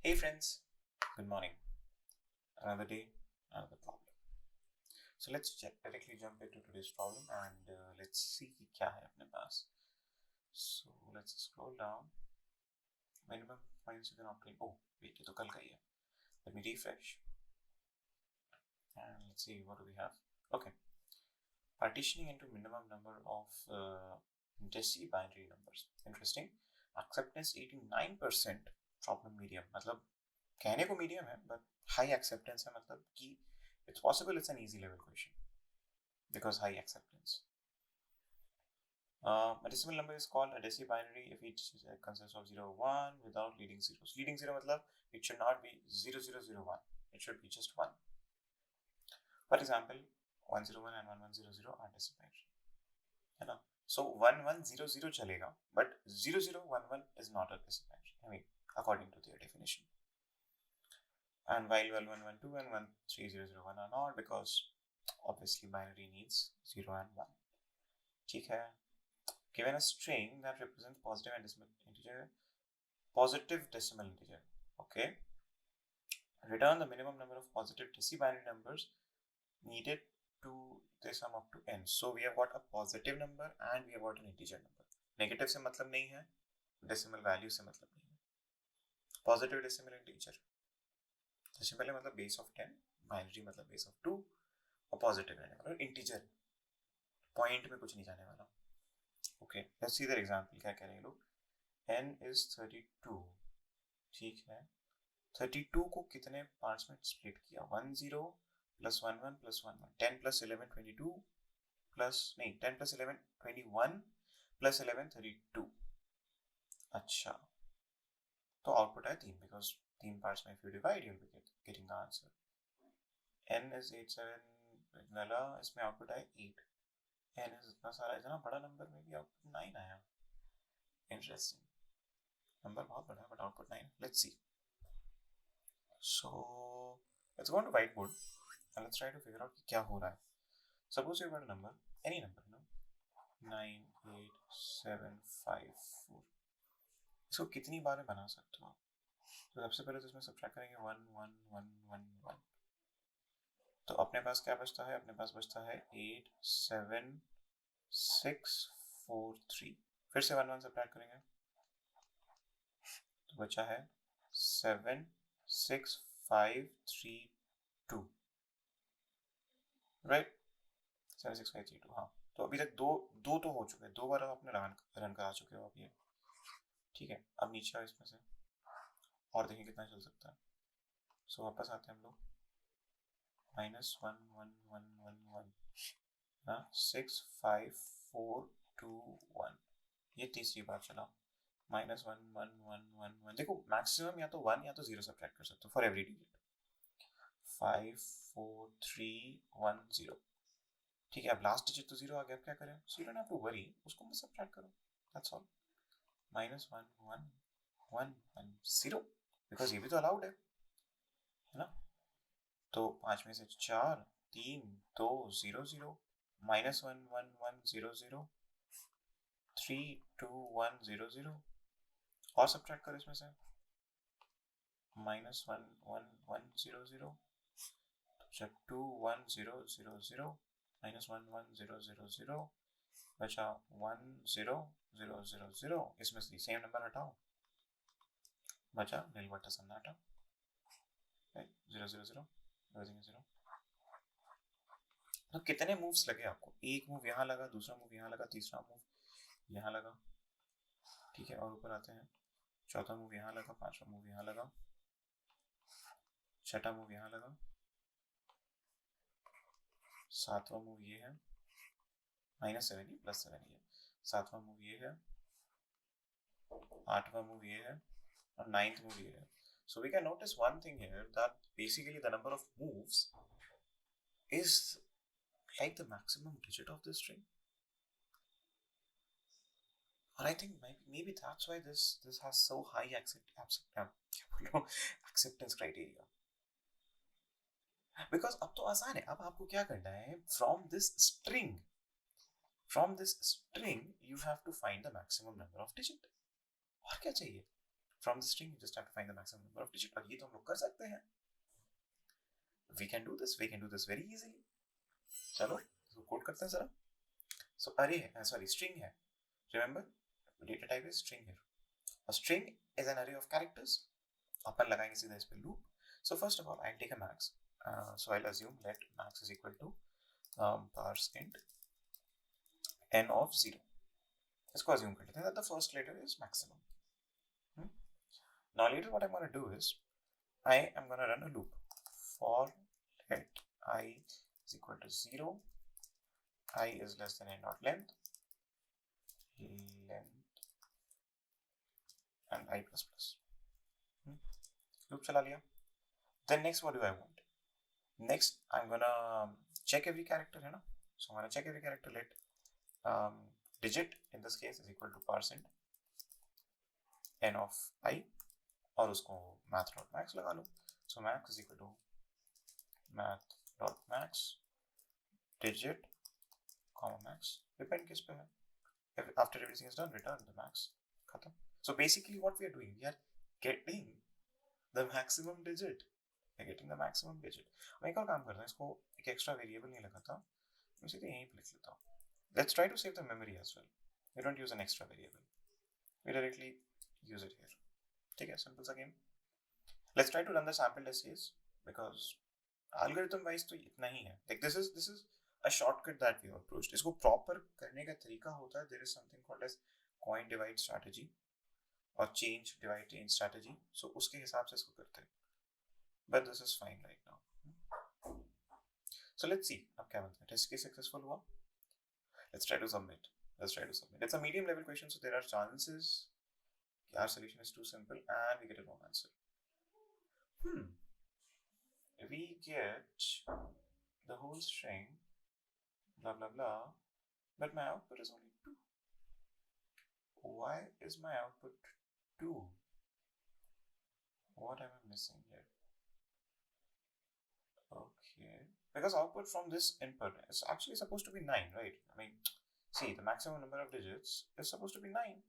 Hey friends, good morning. Another day, another problem. So let's directly jump into today's problem and let's see कि क्या है अपने पास. So let's scroll down. Minimum points you can obtain. Oh wait, ये तो कल का ही है. Let me refresh. And let's see what do we have. Okay. Partitioning into minimum number of Deci-Binary numbers. Interesting. Acceptance 89%. Problem medium. मतलब कहने को medium है but high acceptance है मतलब कि it's possible it's an easy level question because high acceptance. A decimal number is called a Deci-Binary if it consists of 0, 1 without leading zeros. Leading zero मतलब it should not be 0, 0, 0, 1. It should be just 1. For example, 101 and 1100 are Deci-Binary. है ना? So 1100 चलेगा but 0011 is not a Deci-Binary. I mean according to their definition. And while 1112 and 13001 are not because obviously binary needs 0 and 1. ठीक है. Given a string that represents positive decimal integer. Okay. Return the minimum number of positive Deci-Binary numbers needed to the sum up to n. So we have got a positive number and we have got an integer number. Negative से मतलब नहीं है, decimal value से मतलब नहीं है. Positive decimal integer. Decimal है मतलब बेस ऑफ 10, बाइनरी मतलब बेस ऑफ 2 और पॉजिटिव रहने वाला इंटीजर, पॉइंट में कुछ नहीं जाने वाला. Okay, let's see the example. क्या कह रहे हैं लोग? n is 32. ठीक है. 32 को कितने पार्ट्स में स्प्लिट किया? 1 0 प्लस 1 1 प्लस 1 1. 10 प्लस 11 22 प्लस नहीं 10 प्लस 11 21 प्लस 11 32. अच्छा, तो आउटपुट है 3 बिकॉज 3 parts में if you divide you'll be getting the answer. n is 87 वाला, इसमें आउटपुट आया 8. n is इतना सारा, इतना बड़ा नंबर में भी आउटपुट 9 आया. इंटरेस्टिंग. नंबर बहुत बड़ा है but output 9. Let's see. So let's go on to white board and let's try to figure out क्या हो रहा है. Suppose you have a number, any number, no 98754. इसको कितनी बार में बना सकते हो आप? तो सबसे पहले तो इसमें सब्ट्रैक्ट करेंगे 1 1 1 1 1. तो अपने पास क्या बचता है? अपने पास बचता है 87643. फिर से 1 1 सब्ट्रैक्ट करेंगे तो बचा है 76532. राइट, 76532. हाँ, तो अभी तक दो तो हो चुके हैं, 2 बार आपने रन करा चुके हो आप ये. ठीक है, अब नीचे आओ इसमें से और देखें कितना चल सकता है. सो वापस आते हैं हम लोग. -1 65421. ये तीसरी बार चला. -1 देखो मैक्सिमम या तो 1 या तो 0 सब्ट्रैक्ट कर सकते हो फॉर एवरी डिजिट. 54310. ठीक है, अब लास्ट डिजिट तो 0 आ गया. अब क्या करें? So you don't have to worry, उसको मत सब्ट्रैक्ट करो, दैट्स ऑल. -1 बिकॉज ये भी तो अलाउड है ना. तो 5 में से 4 3 2 0 0 -1 1 1 0 0 3 2 1 0 0 और सब्ट्रैक्ट करो इसमें से. -1 1 1 0 0 जब 2 1 0 0 0 -1 1 0 0 0 बचा 1 0 0 0 0. इसमें से सेम नंबर हटाओ, बचा नील बटा सन्नाटा. 0 0 0 0. तो कितने मूव्स लगे आपको? एक मूव यहाँ लगा, दूसरा मूव यहाँ लगा, तीसरा मूव यहाँ लगा. ठीक है, और ऊपर आते हैं. चौथा मूव यहाँ लगा, पांचवा मूव यहाँ लगा, छठा मूव यहाँ लगा, सातवां मूव ये है, -7 ही +7 ही है. सातवां मूव ये है, आठवां मूव ये है और 9th मूव ये है. So we can notice one thing here, that basically the number of moves is like the maximum digit of this string. And I think maybe that's why this has so high acceptance criteria. Because अब तो आसान है. अब आपको क्या करना है? From this string you have to find the maximum number of digit. और क्या चाहिए? From the string you just have to find the maximum number of digit. और ये तो हम लोग कर सकते हैं. We can do this very easily. चलो इसको कोड करते हैं जरा. So array है, sorry string है. Remember data type is string here. A string is an array of characters. अपन लगाएंगे सीधा इस पे loop. So first of all I'll take a max. So I'll assume let max is equal to parse int n of 0. इसको assume कर लेते हैं that the first letter is maximum. Now later what I'm going to do is I am going to run a loop for let I is equal to 0, I is less than n dot length and I plus plus. Loop चला लिया. Then next what do I want? Next I'm gonna check every character है ना. So I'm gonna check every character. Let digit in this case is equal to parse int n of I और उसको math.max लगा लो. So max is equal to math.max digit comma max. Depend किस पे है. After everything is done, return the max. खत्म. So basically what we are doing, we are getting the maximum digit. We are getting the maximum digit. मैं एक और काम करता हूँ, इसको एक extra variable नहीं लगाता, मैं सीधे यहीं पे लिख लेता हूँ. Let's try to save the memory as well. We don't use an extra variable. We directly use it here. ठीक है, simple सा game. Let's try to run the sample test case because algorithm wise तो इतना ही है. Like this is a shortcut that we have approached. इसको proper करने का तरीका होता है. There is something called as coin divide strategy और change divide change strategy. So उसके हिसाब से इसको करते हैं. But this is fine right now. So let's see. अब क्या बनता है? Test case successful हुआ. Let's try to submit. It's a medium level question, so there are chances our solution is too simple and we get a wrong answer. We get the whole string blah blah blah, but my output is only 2. Why is my output 2? What am I missing here? Okay, because output from this input is actually supposed to be 9, right? I mean, see, the maximum number of digits is supposed to be 9.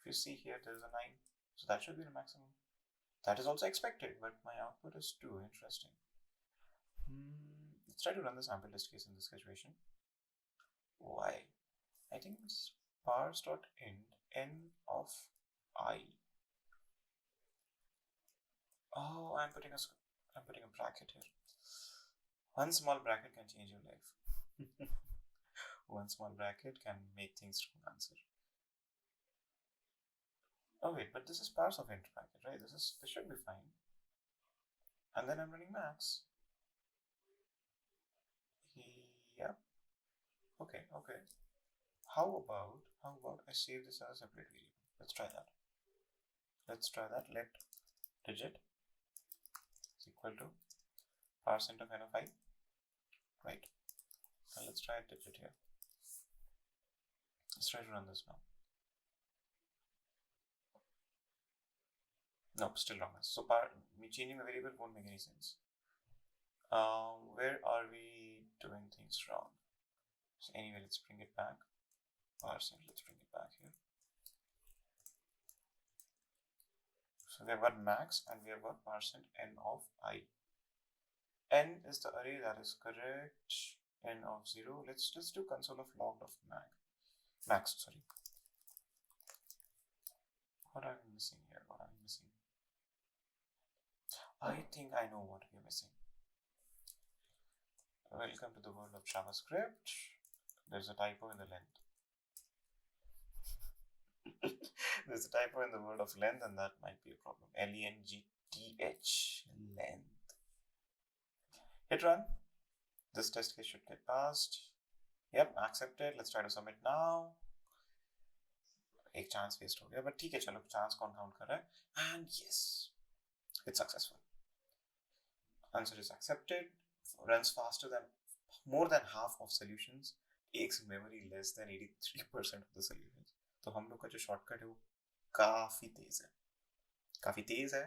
If you see here, there is a 9, so that should be the maximum. That is also expected, but my output is 2. Interesting. Let's try to run the sample test case in this situation. Why? I think it's parse.int n of I. Oh, I'm putting a bracket here. One small bracket can change your life. One small bracket can make things wrong answer. Oh wait, but this is parse of int bracket, right? This should be fine. And then I'm running max. Yep. Okay. How about I save this as a separate variable? Let's try that. Let digit is equal to parse int of n of I. Right. And let's try digit here. Let's try to run this now. Nope, still wrong. So me changing the variable won't make any sense. Where are we doing things wrong? So anyway, let's bring it back. Parse int, let's bring it back here. So we have got max and we have got parse int n of I. N is the array, that is correct. N of 0. Let's just do console of log of max. Sorry. What are we missing here? I think I know what we're missing. Welcome to the world of JavaScript. There's a typo in the length. There's a typo in the word of length, and that might be a problem. L-E-N-G-T-H, length. Hit run. This test case should get passed. Yep, accepted. Let's try to submit now. एक chance waste हो गया, but ठीक है, चलो chance कौन count कर रहा है? And yes, it's successful. Answer is accepted. Runs faster than more than half of solutions. Takes memory less than 83% of the solutions. तो हम लोग का जो shortcut है वो काफी तेज है,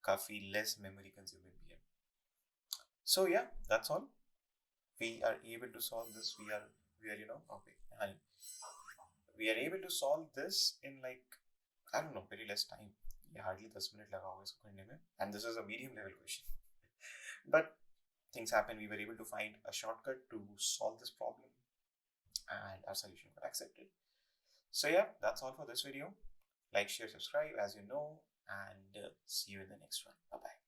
काफी less memory consuming भी है. So yeah, that's all. We are able to solve this. We are we are able to solve this in like, I don't know, very less time. ये hardly 10 minutes लगा होगा इसको करने में, and this is a medium level question. But things happen. We were able to find a shortcut to solve this problem, and our solution got accepted. So yeah, that's all for this video. Like, share, subscribe as you know, and see you in the next one. Bye bye.